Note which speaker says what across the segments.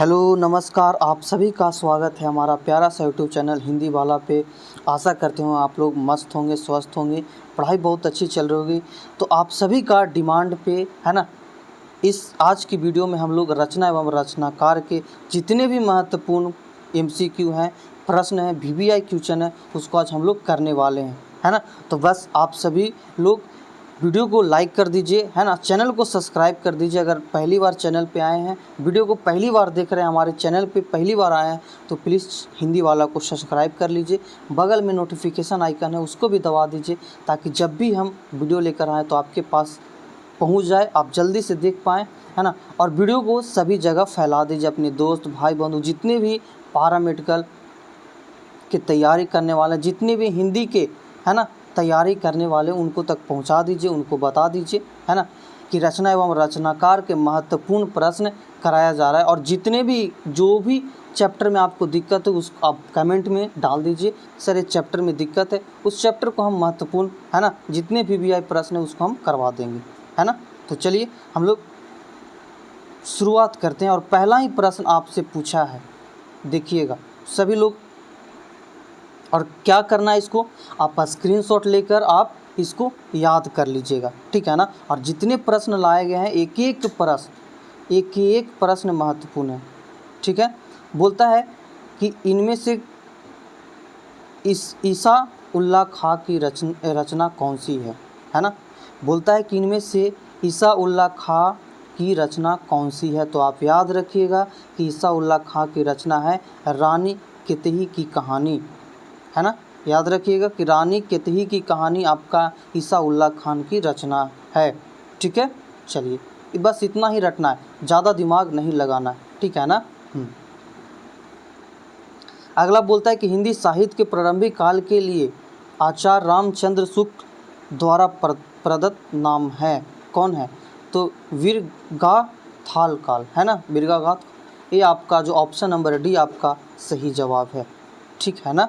Speaker 1: Hello नमस्कार, आप सभी का स्वागत है हमारा प्यारा सा यूट्यूब चैनल हिंदी वाला पे। आशा करते हो आप लोग मस्त होंगे, स्वस्थ होंगे, पढ़ाई बहुत अच्छी चल रही होगी। तो आप सभी का डिमांड पे है ना, इस आज की वीडियो में हम लोग रचना एवं रचनाकार के जितने भी महत्वपूर्ण एमसीक्यू हैं, प्रश्न हैं, वीवीआई क्वेश्चन है, उसको आज हम लोग करने वाले हैं, है ना। तो बस आप सभी लोग वीडियो को लाइक कर दीजिए, है ना। चैनल को सब्सक्राइब कर दीजिए। अगर पहली बार चैनल पे आए हैं, वीडियो को पहली बार देख रहे हैं, हमारे चैनल पे पहली बार आए हैं, तो प्लीज़ हिंदी वाला को सब्सक्राइब कर लीजिए। बगल में नोटिफिकेशन आइकन है, उसको भी दबा दीजिए, ताकि जब भी हम वीडियो लेकर आएँ तो आपके पास पहुंच जाए, आप जल्दी से देख पाएँ, है ना। और वीडियो को सभी जगह फैला दीजिए, अपने दोस्त भाई बंधु जितने भी पैरामेडिकल की तैयारी करने वाले, जितने भी हिंदी के है ना तैयारी करने वाले, उनको तक पहुंचा दीजिए, उनको बता दीजिए, है ना, कि रचना एवं रचनाकार के महत्वपूर्ण प्रश्न कराया जा रहा है। और जितने भी जो भी चैप्टर में आपको दिक्कत है, उस आप कमेंट में डाल दीजिए, सर ये चैप्टर में दिक्कत है, उस चैप्टर को हम महत्वपूर्ण, है ना, जितने भी वीवीआई प्रश्न है उसको हम करवा देंगे, है ना। तो चलिए हम लोग शुरुआत करते हैं। और पहला ही प्रश्न आपसे पूछा है, देखिएगा सभी लोग। और क्या करना है, इसको आप स्क्रीनशॉट लेकर आप इसको याद कर लीजिएगा, ठीक है ना। और जितने प्रश्न लाए गए हैं, एक एक प्रश्न महत्वपूर्ण है, ठीक है। बोलता है कि इनमें से ईसा उल्लाह खां की रचना कौन सी है ना। बोलता है कि इनमें से ईसा उल्लाह खां की रचना कौन सी है। तो आप याद रखिएगा कि ईसा उल्लाह खां की रचना है रानी केतही की कहानी, है ना। याद रखिएगा कि रानी केतही की कहानी आपका ईसा उल्लाह खान की रचना है, ठीक है। चलिए बस इतना ही रटना है, ज़्यादा दिमाग नहीं लगाना है, ठीक है ना। अगला बोलता है कि हिंदी साहित्य के प्रारंभिक काल के लिए आचार्य रामचंद्र शुक्ल द्वारा प्रदत्त नाम है, कौन है। तो वीरगाथाल काल, है ना, वीरगाथाल। ये आपका जो ऑप्शन नंबर डी आपका सही जवाब है, ठीक है ना।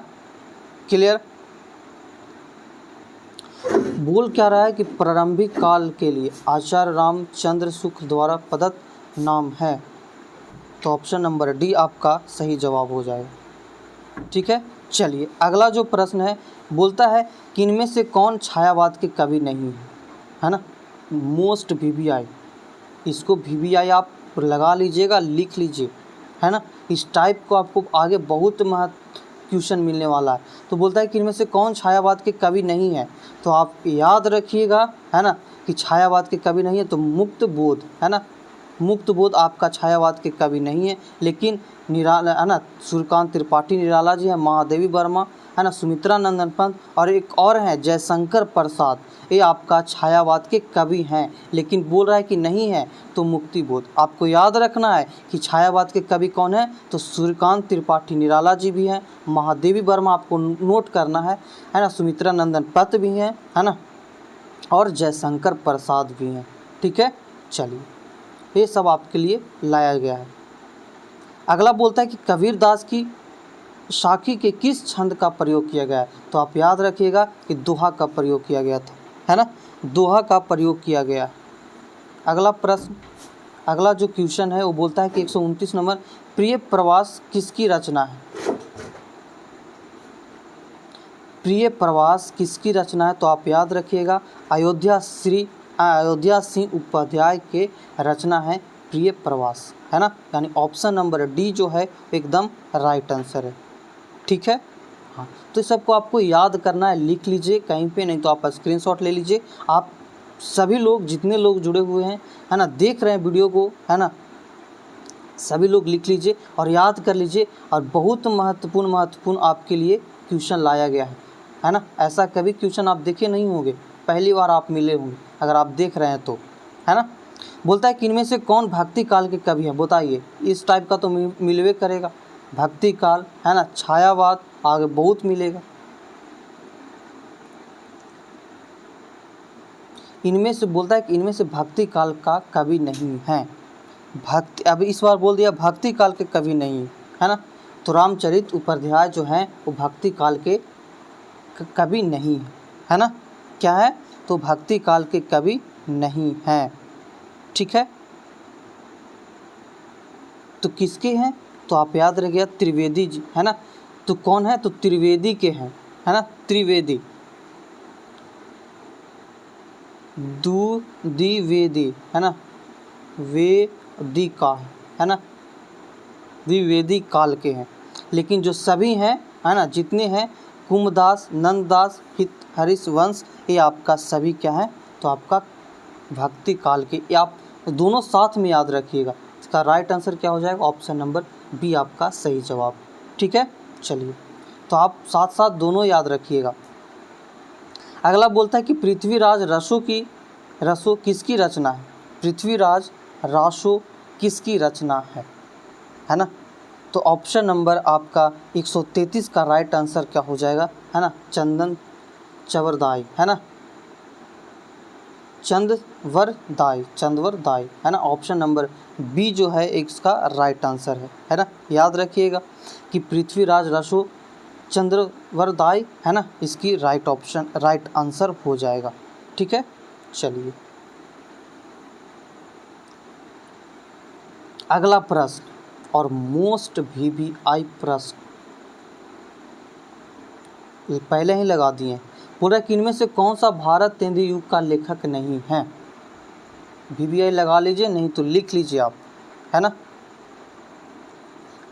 Speaker 1: क्लियर। बोल क्या रहा है कि प्रारंभिक काल के लिए आचार्य रामचंद्र शुक्ल द्वारा प्रदत्त नाम है, तो ऑप्शन नंबर डी आपका सही जवाब हो जाएगा, ठीक है। चलिए अगला जो प्रश्न है, बोलता है कि इनमें से कौन छायावाद के कवि नहीं है ना। मोस्ट वीवीआई, इसको वीवीआई आप लगा लीजिएगा, लिख लीजिए, है ना। इस टाइप को आपको आगे बहुत महत्व क्वेश्चन मिलने वाला है। तो बोलता है कि इनमें से कौन छायावाद के कवि नहीं है। तो आप याद रखिएगा, है ना, कि छायावाद के कवि नहीं है तो मुक्त बोध, है ना। मुक्त बोध आपका छायावाद के कवि नहीं है, लेकिन निराला, है ना, सूर्यकांत त्रिपाठी निराला जी है, महादेवी वर्मा, है ना, सुमित्रा नंदन पंत, और एक और हैं जयशंकर प्रसाद, ये आपका छायावाद के कवि हैं। लेकिन बोल रहा है कि नहीं है, तो मुक्ति बोध। आपको याद रखना है कि छायावाद के कवि कौन है, तो सूर्यकांत त्रिपाठी निराला जी भी हैं, महादेवी वर्मा आपको नोट करना है ना, सुमित्रा नंदन पंत भी हैं, है ना, और जयशंकर प्रसाद भी हैं, ठीक है। चलिए ये सब आपके लिए लाया गया है। अगला बोलता है कि कबीरदास की साखी के किस छंद का प्रयोग किया गया है। तो आप याद रखिएगा कि दोहा का प्रयोग किया गया था, है ना, दोहा का प्रयोग किया गया। अगला प्रश्न, अगला जो क्वेश्चन है वो बोलता है कि 129 नंबर, प्रिय प्रवास किसकी रचना है। प्रिय प्रवास किसकी रचना है। तो आप याद रखिएगा अयोध्या सिंह उपाध्याय के रचना है प्रिय प्रवास, है ना। यानी ऑप्शन नंबर डी जो है एकदम राइट आंसर है, ठीक है। हाँ, तो इस सबको आपको याद करना है, लिख लीजिए कहीं पे, नहीं तो आप स्क्रीनशॉट ले लीजिए। आप सभी लोग जितने लोग जुड़े हुए हैं, है ना, देख रहे हैं वीडियो को, है ना, सभी लोग लिख लीजिए और याद कर लीजिए। और बहुत महत्वपूर्ण आपके लिए क्वेश्चन लाया गया है ना। ऐसा कभी क्वेश्चन आप देखे नहीं होंगे, पहली बार आप मिले होंगे अगर आप देख रहे हैं तो, है ना। बोलता है कि इनमें से कौन भक्ति काल के कवि हैं। बताइए, इस टाइप का तो मिलवे करेगा, भक्ति काल, है ना, छायावाद, आगे बहुत मिलेगा। इनमें से बोलता है कि इनमें से भक्ति काल का कवि नहीं है। भक्ति, अब इस बार बोल दिया भक्ति काल के कवि नहीं, है ना। तो रामचरित उपाध्याय जो हैं वो भक्ति काल के कवि नहीं है ना। क्या है, तो भक्ति काल के कवि नहीं हैं, ठीक है। तो किसके हैं? तो आप याद रखिएगा त्रिवेदी जी, है ना। तो कौन है? तो त्रिवेदी के हैं, है ना, त्रिवेदी, द्विवेदी, है ना, वेदिका, है ना, द्विवेदी काल के हैं। लेकिन जो सभी हैं, है ना, जितने हैं कुमदास, नंददास, हरिवंश, ये आपका सभी क्या है? तो आपका भक्ति काल के। ये आप दोनों साथ में याद रखिएगा। इसका राइट आंसर क्या हो जाएगा? ऑप्शन नंबर बी आपका सही जवाब। ठीक है, चलिए, तो आप साथ साथ दोनों याद रखिएगा। अगला बोलता है कि पृथ्वीराज रसो किसकी रचना है? पृथ्वीराज रासो किसकी रचना है ना। तो ऑप्शन नंबर आपका 133 का राइट आंसर क्या हो जाएगा? है ना, चंदन चवरदाई, है ना, चंदवरदाई, है ना। ऑप्शन नंबर बी जो है इसका राइट आंसर है ना। याद रखिएगा कि पृथ्वीराज रसो चंद्रवरदाई, है ना, इसकी राइट आंसर हो जाएगा। ठीक है, चलिए अगला प्रश्न और मोस्ट VVI प्रश्न पहले ही लगा दिए। पूरा कि इनमें से कौन सा भारत तेंदुआ युग का लेखक नहीं है? VVI लगा लीजिए, नहीं तो लिख लीजिए आप, है ना।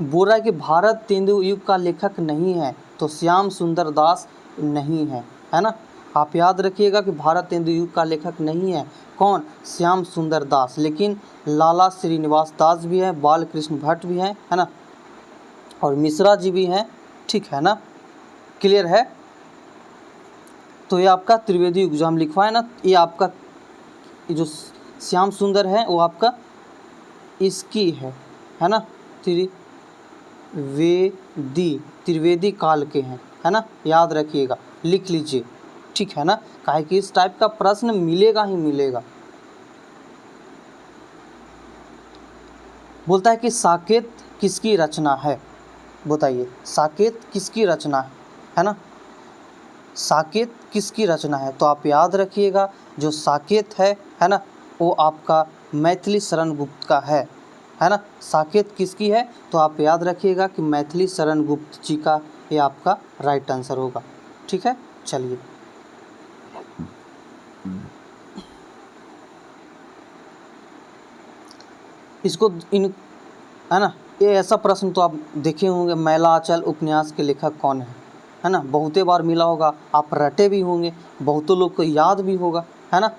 Speaker 1: बोल रहा है कि भारत तेंदुआ युग का लेखक नहीं है, तो श्याम सुंदर दास नहीं है ना। आप याद रखिएगा कि भारत तेंदुआ युग का लेखक नहीं है। कौन? श्याम सुंदर दास। लेकिन लाला श्रीनिवास दास भी है, बाल कृष्ण भट्ट भी है ना, और मिश्रा जी भी हैं। ठीक है ना, क्लियर है। तो ये आपका त्रिवेदी युग जो हम लिखवाए ना, ये आपका जो श्याम सुंदर है वो आपका इसकी है ना, त्रिवेदी काल के हैं, है ना। याद रखिएगा, लिख लीजिए। ठीक है ना, काहे कि इस टाइप का प्रश्न मिलेगा ही मिलेगा। बोलता है कि साकेत किसकी रचना है? बताइए, साकेत किसकी रचना है ना। साकेत किसकी रचना है? तो आप याद रखिएगा जो साकेत है ना, वो आपका मैथिली शरण गुप्त का है ना। साकेत किसकी है? तो आप याद रखिएगा कि मैथिली शरण गुप्त जी का ये आपका राइट आंसर होगा। ठीक है, चलिए इसको है ना, ये ऐसा प्रश्न तो आप देखे होंगे, मैलांचल उपन्यास के लेखक कौन है ना। बहुते बार मिला होगा, आप रटे भी होंगे, बहुतों लोग को याद भी होगा, है ना।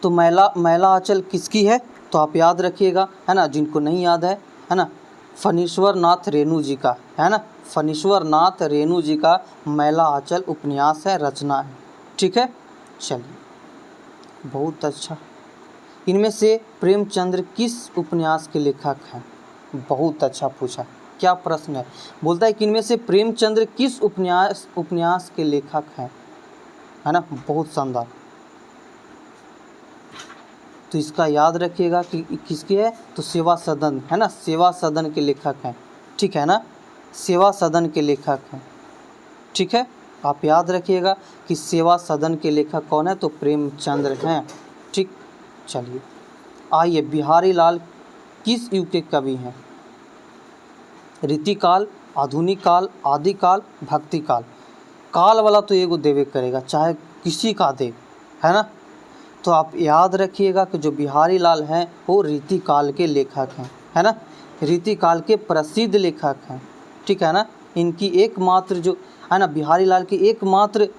Speaker 1: तो मैलांचल किसकी है? तो आप याद रखिएगा, है ना, जिनको नहीं याद है ना, फणीश्वर नाथ रेणु जी का, है ना, फणीश्वर नाथ रेणु जी का मैलांचल उपन्यास है, रचना है। ठीक है, चलिए बहुत अच्छा। इनमें से प्रेमचंद्र किस उपन्यास के लेखक हैं? बहुत अच्छा पूछा, क्या प्रश्न है। बोलता है कि इनमें से प्रेमचंद्र किस उपन्यास के लेखक हैं, है ना। बहुत शानदार। तो इसका याद रखिएगा कि किसकी है? तो सेवा सदन, है ना, सेवा सदन के लेखक हैं। ठीक है ना, सेवा सदन के लेखक हैं। ठीक है, आप याद रखिएगा कि सेवा सदन के लेखक कौन है? तो प्रेमचंद्र हैं। ठीक, चलिए आइए, बिहारी लाल किस युग के कवि हैं? रीतिकाल, आधुनिक काल, आदिकाल, भक्ति काल। काल वाला तो एगो देवे करेगा, चाहे किसी का दे, है ना। तो आप याद रखिएगा कि जो बिहारी लाल हैं वो रीतिकाल के लेखक हैं, है ना, रीतिकाल के प्रसिद्ध लेखक हैं। ठीक है ना, इनकी एकमात्र जो है ना, बिहारी लाल की एकमात्र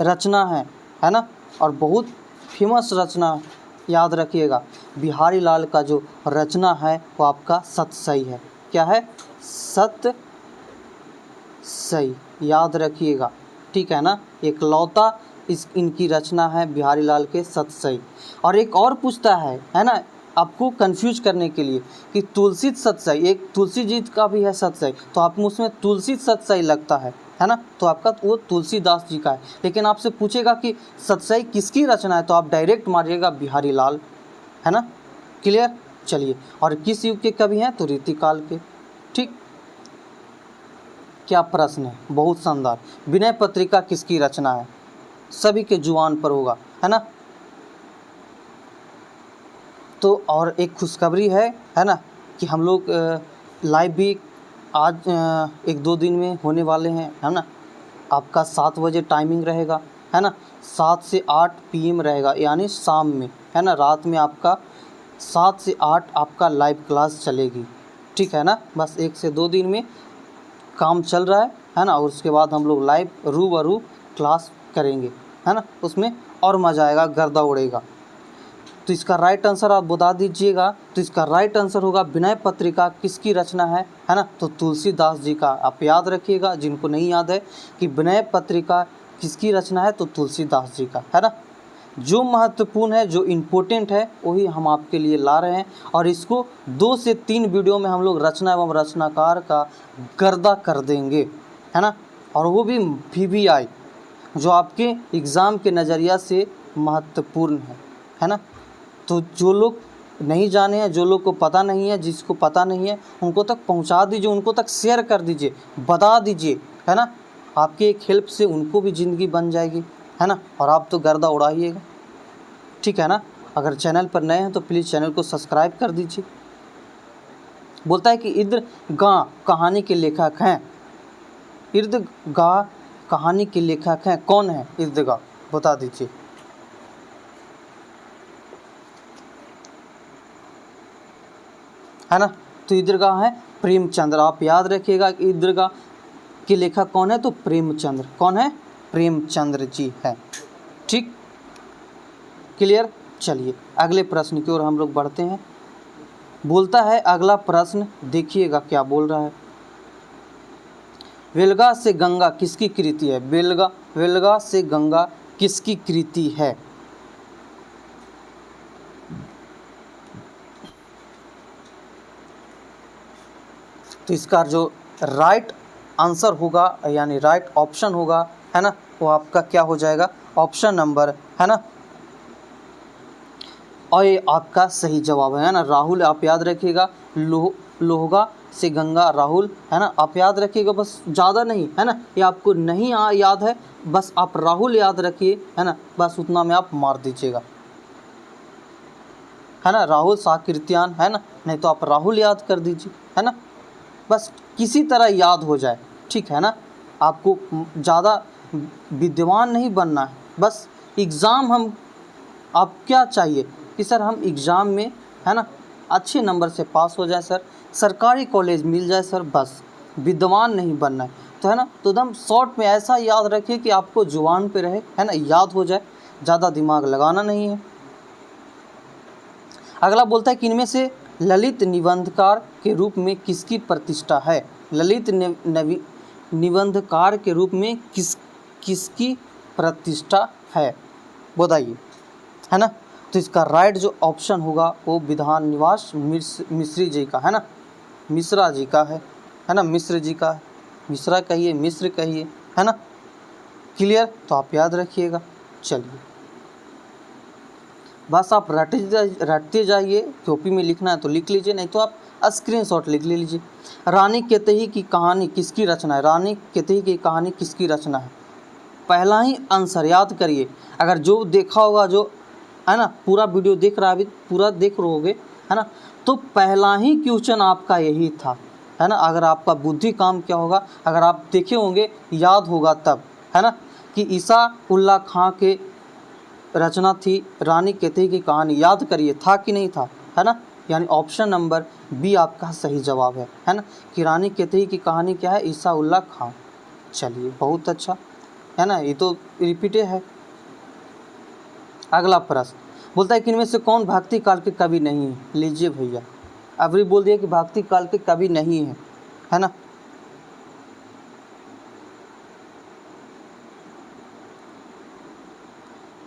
Speaker 1: रचना है ना, और बहुत फेमस रचना। याद रखिएगा, बिहारी लाल का जो रचना है वो आपका सतसई है। क्या है? सतसई, याद रखिएगा। ठीक है ना, एकलौता इनकी रचना है बिहारी लाल के सतसई। और एक और पूछता है ना, आपको कंफ्यूज करने के लिए कि तुलसी सतसई, एक तुलसी जी का भी है सतसई, तो आप उसमें तुलसी सतसई लगता है ना, तो आपका वो तुलसीदास जी का है। लेकिन आपसे पूछेगा कि सतसई किसकी रचना है, तो आप डायरेक्ट मारिएगा बिहारी लाल, है ना। क्लियर, चलिए, और किस युग के कवि हैं? तो रीतिकाल के। ठीक, क्या प्रश्न है, बहुत शानदार। विनय पत्रिका किसकी रचना है? सभी के जुबान पर होगा, है ना। तो और एक खुशखबरी है ना, कि हम लोग लाइव भी आज 1-2 दिन में होने वाले हैं, है ना। आपका 7 बजे टाइमिंग रहेगा, है ना। 7 से 8 PM रहेगा, यानी शाम में, है ना। रात में आपका 7 से 8 आपका लाइव क्लास चलेगी, ठीक है ना। बस 1 से 2 दिन में काम चल रहा है ना। और उसके बाद हम लोग लाइव रूबरू क्लास करेंगे, है ना। उसमें और मज़ा आएगा, गर्दा उड़ेगा। तो इसका राइट आंसर आप बता दीजिएगा। तो इसका राइट आंसर होगा विनय पत्रिका किसकी रचना है ना। तो तुलसीदास जी का। आप याद रखिएगा, जिनको नहीं याद है कि विनय पत्रिका किसकी रचना है, तो तुलसीदास जी का, है ना। जो महत्वपूर्ण है, जो इम्पोर्टेंट है, वही हम आपके लिए ला रहे हैं। और इसको 2 से 3 वीडियो में हम लोग रचना एवं रचनाकार का गर्दा कर देंगे, है ना। और वो भी VVI, जो आपके एग्ज़ाम के नज़रिया से महत्वपूर्ण है ना। तो जो लोग नहीं जाने हैं, जो लोग को पता नहीं है, जिसको पता नहीं है, उनको तक पहुंचा दीजिए, उनको तक शेयर कर दीजिए, बता दीजिए, है ना। आपके एक हेल्प से उनको भी ज़िंदगी बन जाएगी, है ना। और आप तो गर्दा उड़ाइएगा, ठीक है ना। अगर चैनल पर नए हैं तो प्लीज़ चैनल को सब्सक्राइब कर दीजिए। बोलता है कि ईदगाह कहानी के लेखक हैं। ईदगाह कहानी के लेखक हैं, कौन है ईदगाह, बता दीजिए। है ना। तो ईदगाह है प्रेमचंद्र। आप याद रखिएगा कि ईदगाह के लेखक कौन है, तो प्रेमचंद्र। कौन है, प्रेमचंद्र जी है, ठीक, क्लियर। चलिए अगले प्रश्न की ओर हम लोग बढ़ते हैं। बोलता है अगला प्रश्न, देखिएगा क्या बोल रहा है। वेलगा से गंगा किसकी कृति है। वेलगा से गंगा किसकी कृति है। तो इसका जो राइट आंसर होगा, यानी राइट ऑप्शन होगा, है ना, वो आपका क्या हो जाएगा, ऑप्शन नंबर, है ना। और ये आपका सही जवाब है ना। राहुल, आप याद रखिएगा, लोहगा से गंगा, राहुल, है ना। आप याद रखिएगा, बस ज़्यादा नहीं, है ना। ये आपको नहीं याद है, बस आप राहुल याद रखिए, है ना। बस उतना में आप मार दीजिएगा, है ना। राहुल साकृत्यान, है ना, नहीं तो आप राहुल याद कर दीजिए, है ना। बस किसी तरह याद हो जाए, ठीक है ना। आपको ज़्यादा विद्वान नहीं बनना है, बस एग्ज़ाम हम, आप क्या चाहिए कि सर हम एग्ज़ाम में, है ना, अच्छे नंबर से पास हो जाए सर, सरकारी कॉलेज मिल जाए सर, बस विद्वान नहीं बनना है। तो है ना, तो एकदम शॉर्ट में ऐसा याद रखिए कि आपको जुबान पे रहे, है ना, याद हो जाए, ज़्यादा दिमाग लगाना नहीं है। अगला बोलता है कि इनमें से ललित निबंधकार के रूप में किसकी प्रतिष्ठा है। ललित निबंधकार के रूप में किसकी प्रतिष्ठा है, बताइए, है ना। तो इसका राइट जो ऑप्शन होगा वो विधान निवास मिश्री जी का, है ना, मिश्रा जी का है ना, मिश्र जी का है। मिश्रा कहिए, मिश्र कहिए, है ना, क्लियर। तो आप याद रखिएगा। चलिए बस आप रटते जाइए, कॉपी में लिखना है तो लिख लीजिए, नहीं तो आप स्क्रीनशॉट लिख लीजिए। रानी केतही की कहानी किसकी रचना है। रानी केतही की कहानी किसकी रचना है। पहला ही आंसर याद करिए। अगर जो देखा होगा, जो है ना पूरा वीडियो देख रहा है, अभी पूरा देख रहोगे, है ना, तो पहला ही क्वेश्चन आपका यही था, है ना। अगर आपका बुद्धि काम क्या होगा, अगर आप देखे होंगे, याद होगा तब, है ना, कि ईसा उल्लाह खां के रचना थी रानी केतही की कहानी। याद करिए था कि नहीं था, है ना। यानी ऑप्शन नंबर बी आपका सही जवाब है ना, कि रानी केतही की कहानी क्या है, ईसा उल्लाह खां। चलिए बहुत अच्छा, है ना, ये तो रिपीटेड है। अगला प्रश्न बोलता है कि इनमें से कौन भक्ति काल के कवि नहीं है। लीजिए भैया, अभी बोल दिया कि भक्ति काल के कवि नहीं है ना।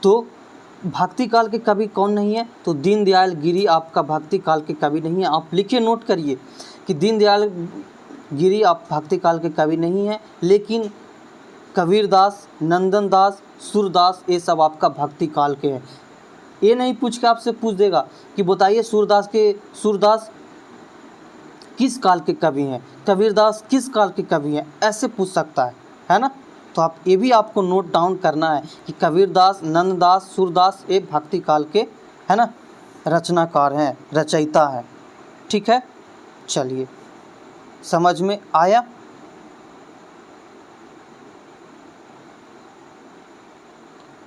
Speaker 1: तो भक्ति काल के कवि कौन नहीं है, तो दीनदयाल गिरी आपका भक्ति काल के कवि नहीं है। आप लिखिए, नोट करिए कि दीनदयाल गिरी आप भक्ति काल के कवि नहीं है, लेकिन कबीरदास, नंदनदास, सूरदास, ये सब आपका भक्ति काल के हैं। ये नहीं पूछ के आपसे पूछ देगा कि बताइए सूरदास किस काल के कवि हैं, कबीरदास किस काल के कवि हैं, ऐसे पूछ सकता है ना। तो आप ये भी आपको नोट डाउन करना है कि कबीरदास, नंददास, सूरदास ये भक्ति काल के, है ना, रचनाकार हैं, रचयिता हैं, ठीक है। चलिए, समझ में आया?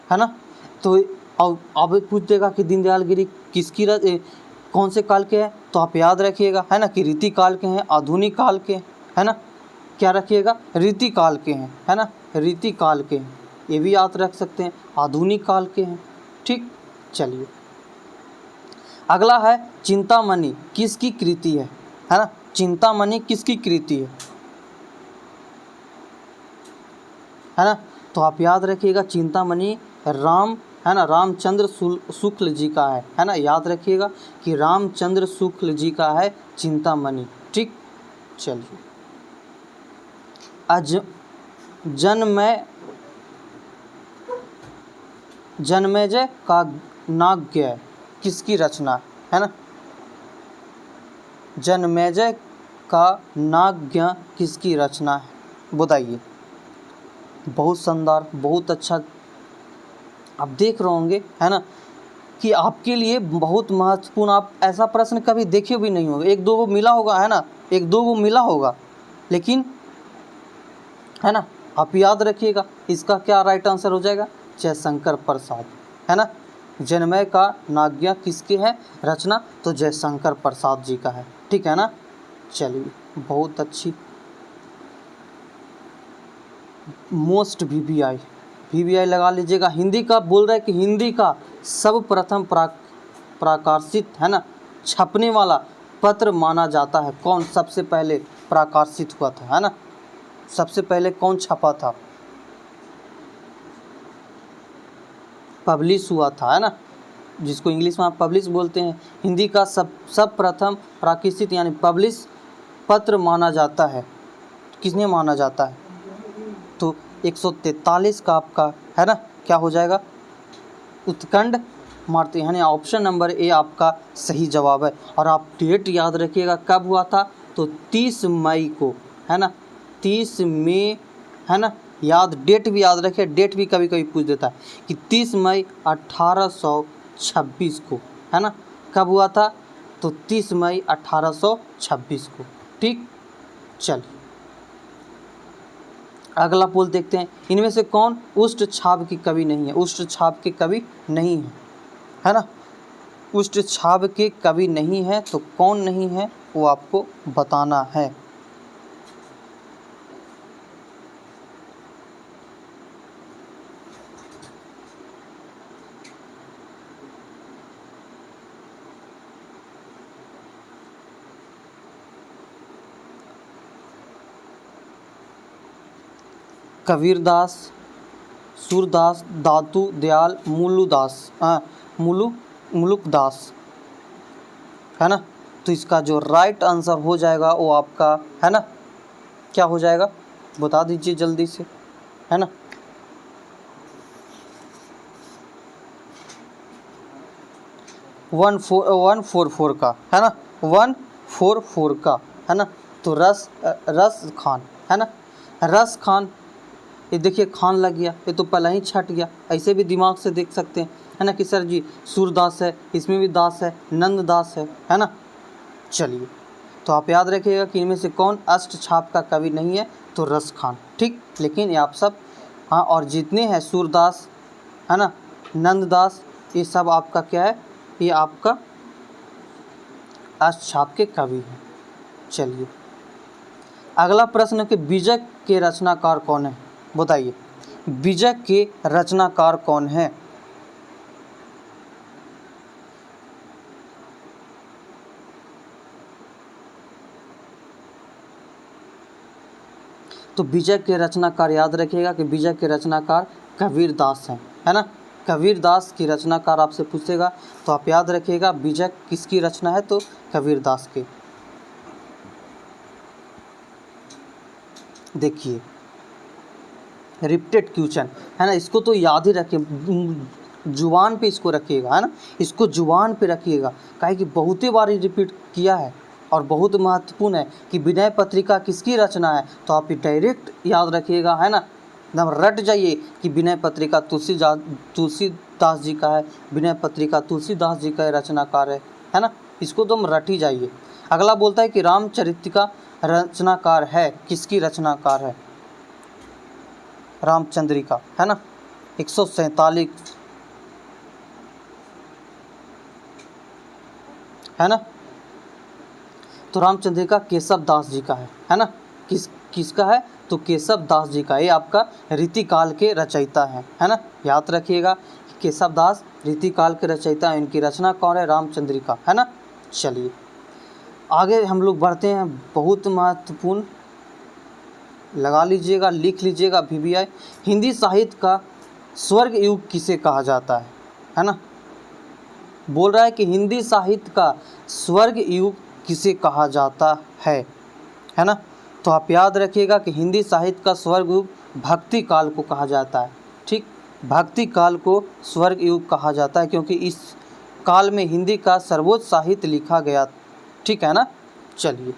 Speaker 1: है ना। तो अब पूछ देगा कि दीनदयाल गिरी किसकी कौन से काल के हैं, तो आप याद रखिएगा, है ना, कि रीति काल के हैं, आधुनिक काल के, है ना, क्या रखिएगा, रीति काल के हैं, है ना, रीति काल के हैं, ये भी याद रख सकते हैं, आधुनिक काल के हैं। ठीक, चलिए अगला है चिंतामणि किसकी कृति है ना, चिंतामणि किसकी कृति है ना, तो आप याद रखिएगा चिंतामणि राम, है ना, रामचंद्र शुक्ल जी का है ना, याद रखिएगा कि रामचंद्र शुक्ल जी का है चिंतामणि। ठीक, चलिए जन्मेजय का नाट्य किसकी रचना है ना, जन्मेजय का नाट्य किसकी रचना है, बताइए। बहुत शानदार, बहुत अच्छा। आप देख रहे होंगे, है ना, कि आपके लिए बहुत महत्वपूर्ण, आप ऐसा प्रश्न कभी देखे भी नहीं होंगे, एक दो वो मिला होगा, है ना, एक दो वो मिला होगा, लेकिन है ना, आप याद रखिएगा इसका क्या राइट आंसर हो जाएगा, जयशंकर प्रसाद, है ना। जन्मेजय का नाट्य किसके है रचना, तो जयशंकर प्रसाद जी का है। ठीक है ना, चलिए बहुत अच्छी। मोस्ट वीवीआई लगा लीजिएगा। हिंदी का बोल रहा है कि हिंदी का सर्वप्रथम प्रकाशित, है ना, छपने वाला पत्र माना जाता है कौन, सबसे पहले प्रकाशित हुआ था, है ना, सबसे पहले कौन छपा था, पब्लिश हुआ था, है ना, जिसको इंग्लिश में आप पब्लिश बोलते हैं। हिंदी का सब प्रथम प्रकाशित यानी पब्लिश पत्र माना जाता है, किसने माना जाता है, तो 143 का आपका, है ना, क्या हो जाएगा, उत्कंठ मारती, यानी ऑप्शन नंबर ए आपका सही जवाब है। और आप डेट याद रखिएगा कब हुआ था, तो 30 मई को, है ना, 30 मई, है ना, याद, डेट भी याद रखिए, डेट भी कभी कभी पूछ देता है कि 30 मई 1826 को, है ना, कब हुआ था, तो 30 मई 1826 को। ठीक, चलिए अगला पोल देखते हैं, इनमें से कौन उष्ट छाप की कवि नहीं है, उष्ट छाप के कवि नहीं है ना, उष्ट छाप के कवि नहीं है, तो कौन नहीं है वो आपको बताना है। कबीरदास, सूरदास, दातू दयाल, मुलुकदास, है ना, तो इसका जो राइट आंसर हो जाएगा वो आपका, है ना, क्या हो जाएगा, बता दीजिए जल्दी से, है ना, 144 का, है ना, 144 का, है ना, तो रस खान, है ना, रस खान, ये देखिए खान लग गया, ये तो पहले ही छट गया, ऐसे भी दिमाग से देख सकते हैं, है ना, कि सर जी सूरदास है, इसमें भी दास है, नंददास है ना। चलिए, तो आप याद रखिएगा कि इनमें से कौन अष्ट छाप का कवि नहीं है, तो रस खान। ठीक, लेकिन ये आप सब, हाँ, और जितने हैं सूरदास, है ना, नंददास, ये सब आपका क्या है, ये आपका अष्ट छाप के कवि हैं। चलिए अगला प्रश्न कि बीजक के रचनाकार कौन है, बताइए, बीजक के रचनाकार कौन है। तो बीजक के रचनाकार याद रखिएगा कि बीजक के रचनाकार कबीरदास हैं, है ना, कबीरदास की रचनाकार आपसे पूछेगा, तो आप याद रखिएगा बीजक किसकी रचना है, तो कबीरदास की। देखिए रिपीटेड क्वेश्चन, है ना, इसको तो याद ही रखिए, जुबान पे इसको रखिएगा, है ना, इसको जुबान पे रखिएगा, काहे कि बहुत ही बार रिपीट किया है और बहुत महत्वपूर्ण है कि विनय पत्रिका किसकी रचना है, तो आप डायरेक्ट याद रखिएगा, है ना, एकदम रट जाइए कि विनय पत्रिका तुलसीदास जी का है, विनय पत्रिका तुलसीदास जी का रचनाकार है ना, इसको तो हम रट ही जाइए। अगला बोलता है कि रामचरितिका रचनाकार है, किसकी रचनाकार है? रामचंद्रिका, है ना, 147, है ना। तो रामचंद्रिका केशव दास जी का है ना। किसका है? तो केशव दास जी का। ये आपका रीतिकाल के रचयिता है ना, याद रखिएगा। केशव दास रीतिकाल के रचयिता हैं। इनकी रचना कौन है? रामचंद्रिका, है ना। चलिए आगे हम लोग बढ़ते हैं। बहुत महत्वपूर्ण, लगा लीजिएगा, लिख लीजिएगा VBI। हिंदी साहित्य का स्वर्ग युग किसे कहा जाता है ना। बोल रहा है कि हिंदी साहित्य का स्वर्ग युग किसे कहा जाता है ना। तो आप याद रखिएगा कि हिंदी साहित्य का स्वर्ग युग भक्ति काल को कहा जाता है। ठीक, भक्ति काल को स्वर्ग युग कहा जाता है, क्योंकि इस काल में हिंदी का सर्वोच्च साहित्य लिखा गया। ठीक है ना। चलिए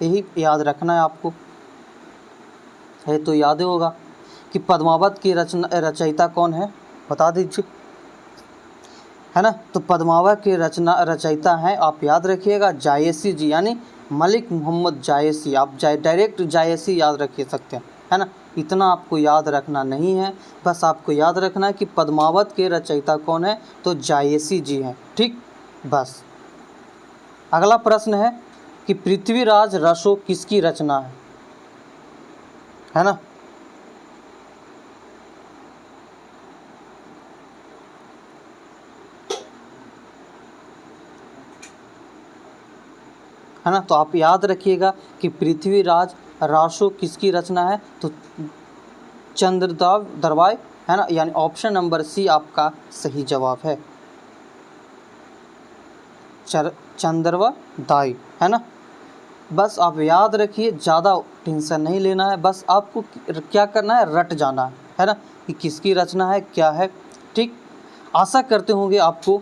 Speaker 1: यही याद रखना है आपको, है तो याद ही होगा कि पद्मावत की रचयिता कौन है, बता दीजिए, है ना। तो पद्मावत के रचयिता हैं, आप याद रखिएगा, जायसी जी, यानी मलिक मोहम्मद जायसी। आप डायरेक्ट जायसी याद रख सकते हैं, है ना। इतना आपको याद रखना नहीं है, बस आपको याद रखना है कि पद्मावत के रचयिता कौन है, तो जायसी जी हैं। ठीक, बस। अगला प्रश्न है कि पृथ्वीराज रसो किसकी रचना है ना। है ना, तो आप याद रखिएगा कि पृथ्वीराज रासो किसकी रचना है, तो चंद्रदेव दरवाई, है ना, यानी ऑप्शन नंबर सी आपका सही जवाब है, चंद्रवदाई, है ना। बस आप याद रखिए, ज़्यादा टेंशन नहीं लेना है, बस आपको क्या करना है, रट जाना है ना, कि किसकी रचना है, क्या है। ठीक, आशा करते होंगे आपको,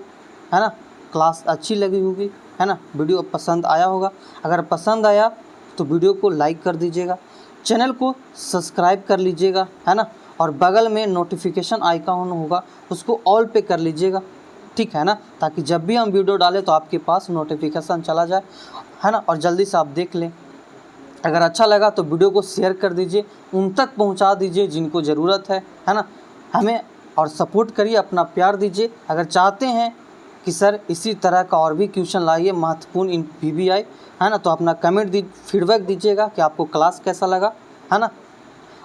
Speaker 1: है ना, क्लास अच्छी लगी होगी, है ना, वीडियो पसंद आया होगा। अगर पसंद आया तो वीडियो को लाइक कर दीजिएगा, चैनल को सब्सक्राइब कर लीजिएगा, है ना, और बगल में नोटिफिकेशन आइकॉन होगा उसको ऑल पे कर लीजिएगा। ठीक है ना, ताकि जब भी हम वीडियो डालें तो आपके पास नोटिफिकेशन चला जाए, है ना, और जल्दी से आप देख लें। अगर अच्छा लगा तो वीडियो को शेयर कर दीजिए, उन तक पहुंचा दीजिए जिनको ज़रूरत है ना। हमें और सपोर्ट करिए, अपना प्यार दीजिए। अगर चाहते हैं कि सर इसी तरह का और भी क्वेश्चन लाइए महत्वपूर्ण इन VBI, है ना, तो अपना कमेंट फीडबैक दीजिएगा कि आपको क्लास कैसा लगा, है ना,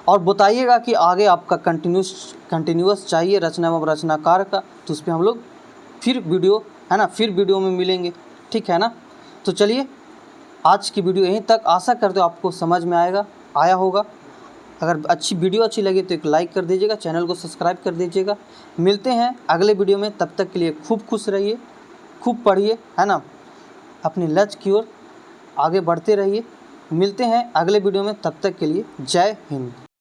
Speaker 1: और बताइएगा कि आगे आपका कंटिन्यूअस चाहिए रचना एवं रचनाकार का, तो उस पर हम लोग फिर वीडियो, है ना, फिर वीडियो में मिलेंगे। ठीक है ना। तो चलिए आज की वीडियो यहीं तक। आशा करते हो आपको समझ में आया होगा। अगर वीडियो अच्छी लगे तो एक लाइक कर दीजिएगा, चैनल को सब्सक्राइब कर दीजिएगा। मिलते हैं अगले वीडियो में, तब तक के लिए खूब खुश रहिए, खूब पढ़िए, है ना, अपने लक्ष्य की ओर आगे बढ़ते रहिए। मिलते हैं अगले वीडियो में, तब तक के लिए जय हिंद।